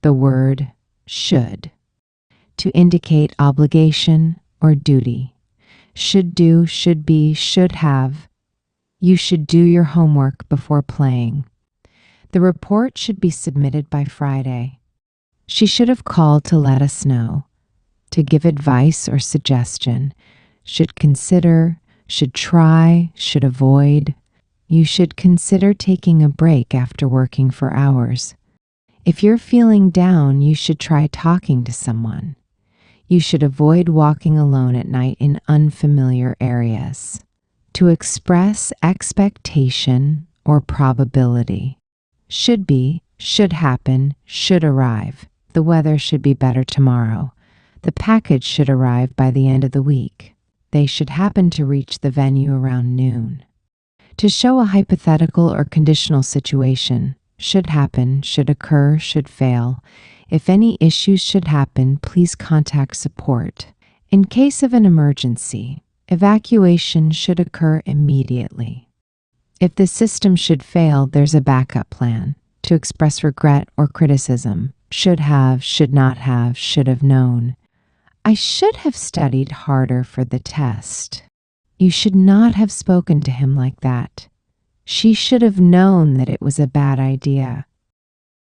the word should, to indicate obligation or duty. Should do, should be, should have. You should do your homework before playing. The report should be submitted by Friday. She should have called to let us know, to give advice or suggestion. Should consider, should try, should avoid. You should consider taking a break after working for hours. If you're feeling down, you should try talking to someone. You should avoid walking alone at night in unfamiliar areas. To express expectation or probability. Should be, should happen, should arrive. The weather should be better tomorrow. The package should arrive by the end of the week. They should happen to reach the venue around noon. To show a hypothetical or conditional situation, should happen, should occur, should fail. If any issues should happen, please contact support. In case of an emergency, evacuation should occur immediately. If the system should fail, there's a backup plan. To express regret or criticism, should have, should not have, should have known. I should have studied harder for the test. You should not have spoken to him like that. She should have known that it was a bad idea.